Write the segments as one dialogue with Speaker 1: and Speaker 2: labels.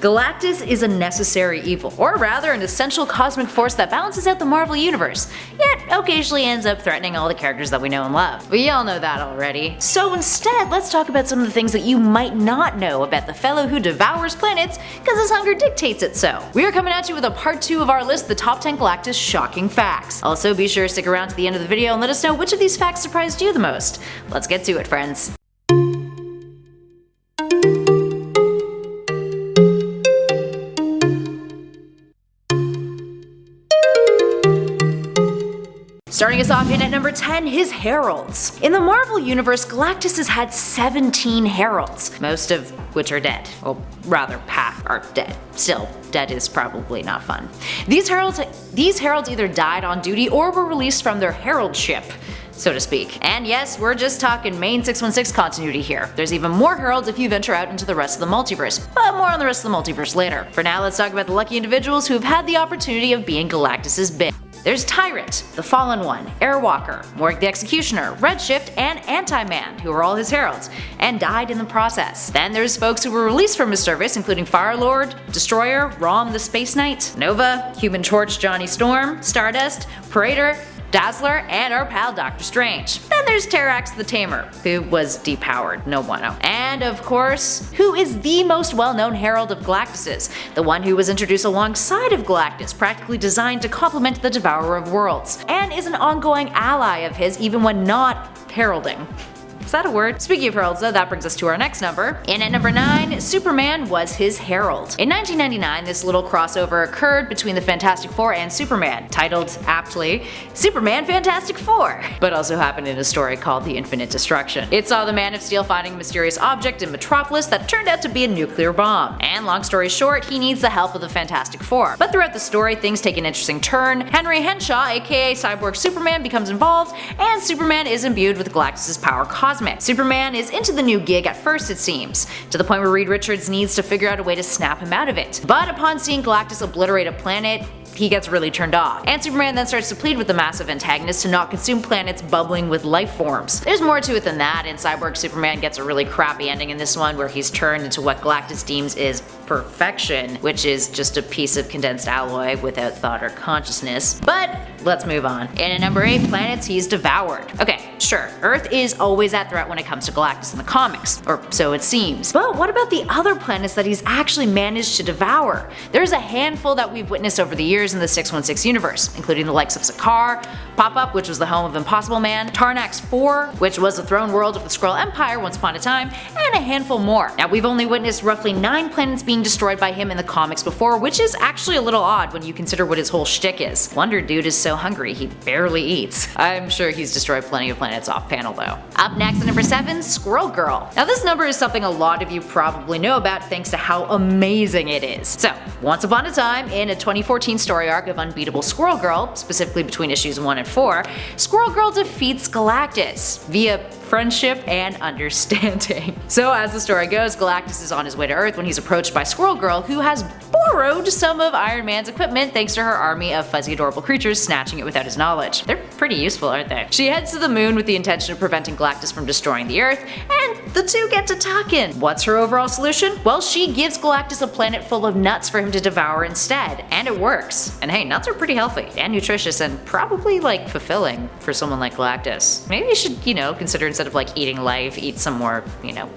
Speaker 1: Galactus is a necessary evil, or rather an essential cosmic force that balances out the Marvel Universe, yet occasionally ends up threatening all the characters that we know and love. We all know that already. So instead, let's talk about some of the things that you might not know about the fellow who devours planets because his hunger dictates it so. We are coming at you with a part 2 of our list, the top 10 Galactus shocking facts. Also, be sure to stick around to the end of the video and let us know which of these facts surprised you the most. Let's get to it, friends. Starting us off in at number 10, his heralds. In the Marvel Universe, Galactus has had 17 heralds, most of which are dead. Well, rather, half are dead. Still, dead is probably not fun. These heralds either died on duty or were released from their heraldship, so to speak. And yes, we're just talking main 616 continuity here. There's even more heralds if you venture out into the rest of the multiverse, but more on the rest of the multiverse later. For now, let's talk about the lucky individuals who have had the opportunity of being Galactus's bit. There's Tyrant, the Fallen One, Airwalker, Morg the Executioner, Redshift, and Anti-Man, who are all his heralds, and died in the process. Then there's folks who were released from his service, including Firelord, Destroyer, Rom the Space Knight, Nova, Human Torch Johnny Storm, Stardust, Praetor, Dazzler, and our pal Doctor Strange. Then there's Terrax the Tamer, who was depowered, no bueno. And of course, who is the most well-known herald of Galactus's, the one who was introduced alongside of Galactus, practically designed to complement the Devourer of Worlds, and is an ongoing ally of his even when not heralding. Is that a word? Speaking of heralds though, that brings us to our next number. In at number 9, Superman was his herald. In 1999, this little crossover occurred between the Fantastic Four and Superman, titled aptly, Superman Fantastic Four, but also happened in a story called The Infinite Destruction. It saw the Man of Steel finding a mysterious object in Metropolis that turned out to be a nuclear bomb. And long story short, he needs the help of the Fantastic Four. But throughout the story, things take an interesting turn. Henry Henshaw, aka Cyborg Superman, becomes involved, and Superman is imbued with Galactus's power cosmic. Superman is into the new gig at first, it seems, to the point where Reed Richards needs to figure out a way to snap him out of it. But upon seeing Galactus obliterate a planet, he gets really turned off. And Superman then starts to plead with the massive antagonist to not consume planets bubbling with life forms. There's more to it than that, and Cyborg Superman gets a really crappy ending in this one where he's turned into what Galactus deems is perfection, which is just a piece of condensed alloy without thought or consciousness. But let's move on. In at number 8 planets he's devoured. Okay, sure, Earth is always at threat when it comes to Galactus in the comics, or so it seems. But what about the other planets that he's actually managed to devour? There's a handful that we've witnessed over the years in the 616 universe, including the likes of Sakaar, Pop-Up, which was the home of Impossible Man, Tarnax 4, which was the throne world of the Skrull Empire once upon a time, and a handful more. Now, we've only witnessed roughly 9 planets being destroyed by him in the comics before, which is actually a little odd when you consider what his whole shtick is. Wonder Dude is so hungry he barely eats. I'm sure he's destroyed plenty of planets off panel though. Up next at number 7, Squirrel Girl. Now this number is something a lot of you probably know about thanks to how amazing it is. So, once upon a time, in a 2014 story arc of Unbeatable Squirrel Girl, specifically between issues 1 and 4, Squirrel Girl defeats Galactus via friendship and understanding. So as the story goes, Galactus is on his way to Earth when he's approached by Squirrel Girl, who has borrowed some of Iron Man's equipment thanks to her army of fuzzy adorable creatures snatching it without his knowledge. They're pretty useful, aren't they? She heads to the moon with the intention of preventing Galactus from destroying the Earth, and the two get to talking. What's her overall solution? Well, she gives Galactus a planet full of nuts for him to devour instead, and it works. And hey, nuts are pretty healthy and nutritious and probably like fulfilling for someone like Galactus. Maybe you should, consider instead of like eating life, eat some more,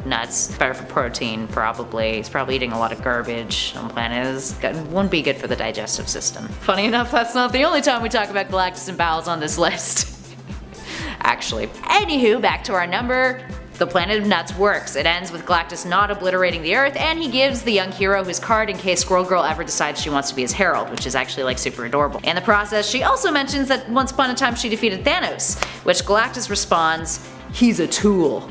Speaker 1: nuts. Better for protein, probably. He's probably eating a lot of garbage on planet. Wouldn't be good for the digestive system. Funny enough, that's not the only time we talk about Galactus and bowels on this list. Actually. Anywho, back to our number. The planet of nuts works. It ends with Galactus not obliterating the Earth, and he gives the young hero his card in case Squirrel Girl ever decides she wants to be his herald, which is actually like super adorable. In the process, she also mentions that once upon a time she defeated Thanos, which Galactus responds, "He's a tool."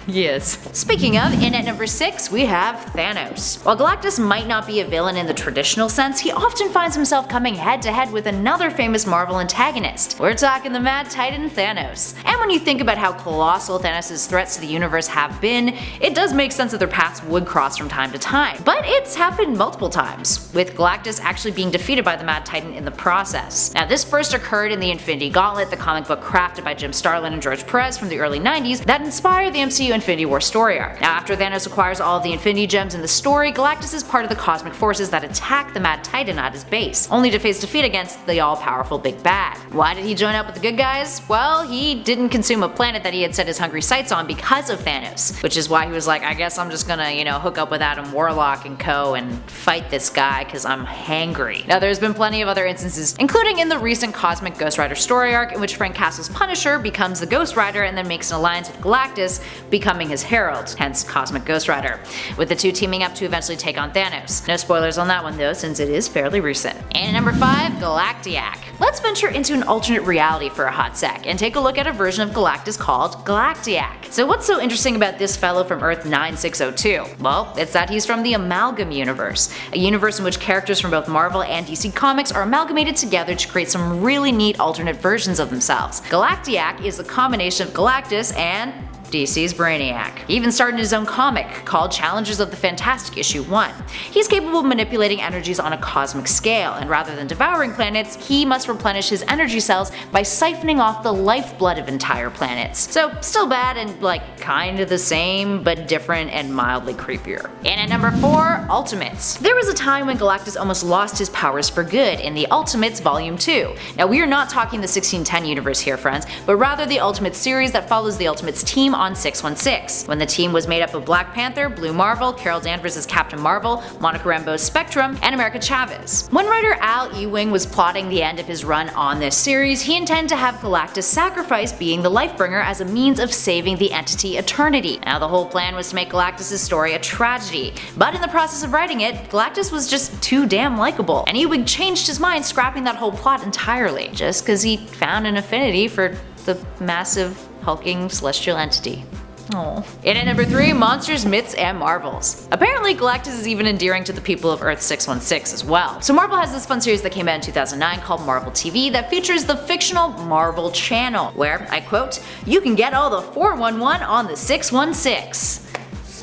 Speaker 1: Yes. Speaking of, in at number 6, we have Thanos. While Galactus might not be a villain in the traditional sense, he often finds himself coming head to head with another famous Marvel antagonist. We're talking the Mad Titan Thanos. And when you think about how colossal Thanos' threats to the universe have been, it does make sense that their paths would cross from time to time. But it's happened multiple times, with Galactus actually being defeated by the Mad Titan in the process. Now this first occurred in the Infinity Gauntlet, the comic book crafted by Jim Starlin and George Perez from the early 90s that inspired the MCU issue Infinity War story arc. Now, after Thanos acquires all of the Infinity Gems in the story, Galactus is part of the cosmic forces that attack the Mad Titan at his base, only to face defeat against the all-powerful Big Bad. Why did he join up with the good guys? Well, he didn't consume a planet that he had set his hungry sights on because of Thanos, which is why he was like, I guess I'm just gonna, hook up with Adam Warlock and co. and fight this guy because I'm hangry. Now, there's been plenty of other instances, including in the recent Cosmic Ghost Rider story arc, in which Frank Castle's Punisher becomes the Ghost Rider and then makes an alliance with Galactus, becoming his herald, hence Cosmic Ghost Rider, with the two teaming up to eventually take on Thanos. No spoilers on that one though, since it is fairly recent. And at number 5, Galactiac. Let's venture into an alternate reality for a hot sec and take a look at a version of Galactus called Galactiac. So what's so interesting about this fellow from Earth 9602? Well, it's that he's from the Amalgam universe, a universe in which characters from both Marvel and DC Comics are amalgamated together to create some really neat alternate versions of themselves. Galactiac is the combination of Galactus and DC's Brainiac. He even started his own comic called Challengers of the Fantastic issue 1. He's capable of manipulating energies on a cosmic scale, and rather than devouring planets, he must replenish his energy cells by siphoning off the lifeblood of entire planets. So still bad and kinda the same, but different and mildly creepier. And at number 4, Ultimates. There was a time when Galactus almost lost his powers for good in the Ultimates Volume 2. Now, we are not talking the 1610 universe here, friends, but rather the Ultimates series that follows the Ultimates team on 616, when the team was made up of Black Panther, Blue Marvel, Carol Danvers as Captain Marvel, Monica Rambeau's Spectrum, and America Chavez. When writer Al Ewing was plotting the end of his run on this series, he intended to have Galactus sacrifice being the Lifebringer as a means of saving the entity Eternity. Now, the whole plan was to make Galactus' story a tragedy, but in the process of writing it, Galactus was just too damn likable, and Ewing changed his mind, scrapping that whole plot entirely, just cause he found an affinity for the massive hulking celestial entity. Aww. And at number 3, Monsters, Myths, and Marvels. Apparently, Galactus is even endearing to the people of Earth 616 as well. So Marvel has this fun series that came out in 2009 called Marvel TV that features the fictional Marvel Channel, where, I quote, "You can get all the 411 on the 616.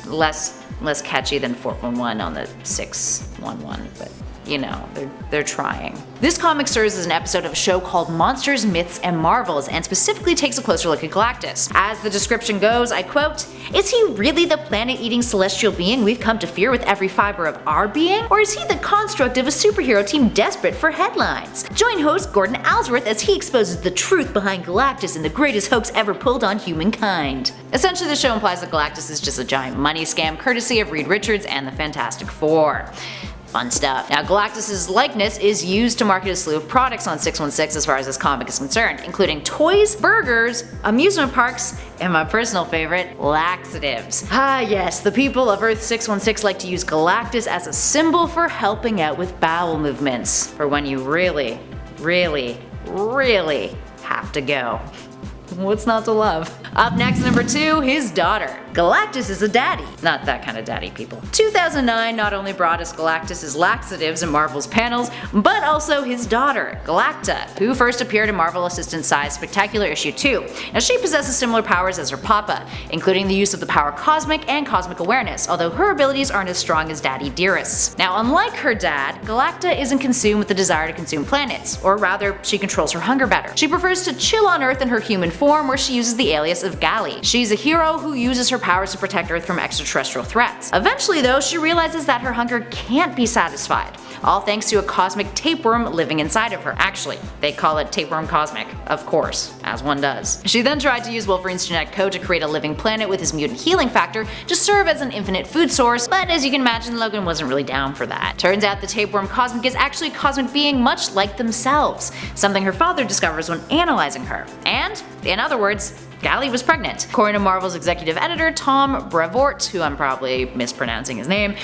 Speaker 1: Less catchy than 411 on the 611, but they're trying. This comic serves as an episode of a show called Monsters, Myths, and Marvels, and specifically takes a closer look at Galactus. As the description goes, I quote, "Is he really the planet-eating celestial being we've come to fear with every fiber of our being? Or is he the construct of a superhero team desperate for headlines? Join host Gordon Allsworth as he exposes the truth behind Galactus and the greatest hoax ever pulled on humankind." Essentially, the show implies that Galactus is just a giant money scam courtesy of Reed Richards and the Fantastic Four. Fun stuff. Now, Galactus' likeness is used to market a slew of products on 616 as far as this comic is concerned, including toys, burgers, amusement parks, and my personal favorite, laxatives. Ah yes, the people of Earth 616 like to use Galactus as a symbol for helping out with bowel movements, for when you really, really, really have to go. What's not to love? Up next, number 2, his daughter. Galactus is a daddy. Not that kind of daddy, people. 2009 not only brought us Galactus' laxatives in Marvel's panels, but also his daughter, Galacta, who first appeared in Marvel Assistant Size Spectacular issue 2. Now, she possesses similar powers as her papa, including the use of the power Cosmic and Cosmic Awareness, although her abilities aren't as strong as Daddy Dearest's. Now, unlike her dad, Galacta isn't consumed with the desire to consume planets, or rather, she controls her hunger better. She prefers to chill on Earth in her human form, where she uses the alias of Gali. She's a hero who uses her powers to protect Earth from extraterrestrial threats. Eventually though, she realizes that her hunger can't be satisfied, all thanks to a cosmic tapeworm living inside of her. Actually, they call it Tapeworm Cosmic, of course, as one does. She then tried to use Wolverine's genetic code to create a living planet with his mutant healing factor to serve as an infinite food source, but as you can imagine, Logan wasn't really down for that. Turns out the Tapeworm Cosmic is actually a cosmic being much like themselves, something her father discovers when analyzing her. And, in other words, Gali was pregnant. According to Marvel's executive editor, Tom Brevoort, who I'm probably mispronouncing his name,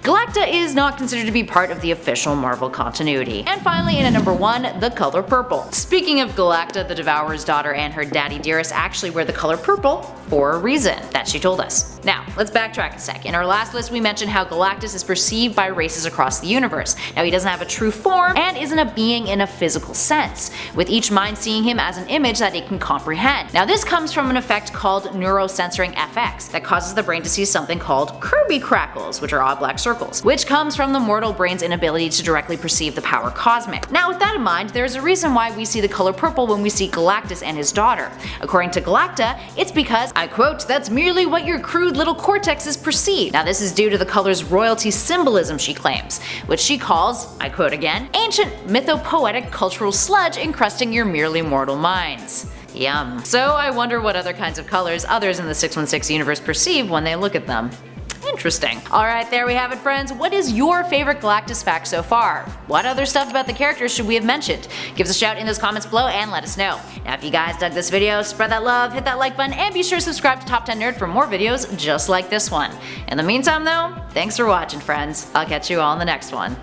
Speaker 1: Galacta is not considered to be part of the official Marvel continuity. And finally, in at number 1, the color purple. Speaking of Galacta, the Devourer's daughter and her daddy Dearest actually wear the color purple for a reason that she told us. Now, let's backtrack a sec. In our last list, we mentioned how Galactus is perceived by races across the universe. Now, he doesn't have a true form and isn't a being in a physical sense, with each mind seeing him as an image that it can comprehend. Now, this comes comes from an effect called neurosensoring FX that causes the brain to see something called Kirby crackles, which are odd black circles, which comes from the mortal brain's inability to directly perceive the power cosmic. Now with that in mind, there's a reason why we see the color purple when we see Galactus and his daughter. According to Galacta, it's because, I quote, "that's merely what your crude little cortexes perceive." Now this is due to the color's royalty symbolism, she claims, which she calls, I quote again, "ancient mythopoetic cultural sludge encrusting your merely mortal minds." Yum. So I wonder what other kinds of colors others in the 616 universe perceive when they look at them. Interesting. Alright, there we have it, friends. What is your favorite Galactus fact so far? What other stuff about the characters should we have mentioned? Give us a shout in those comments below and let us know. Now if you guys dug this video, spread that love, hit that like button, and be sure to subscribe to Top 10 Nerd for more videos just like this one. In the meantime though, thanks for watching, friends. I'll catch you all in the next one.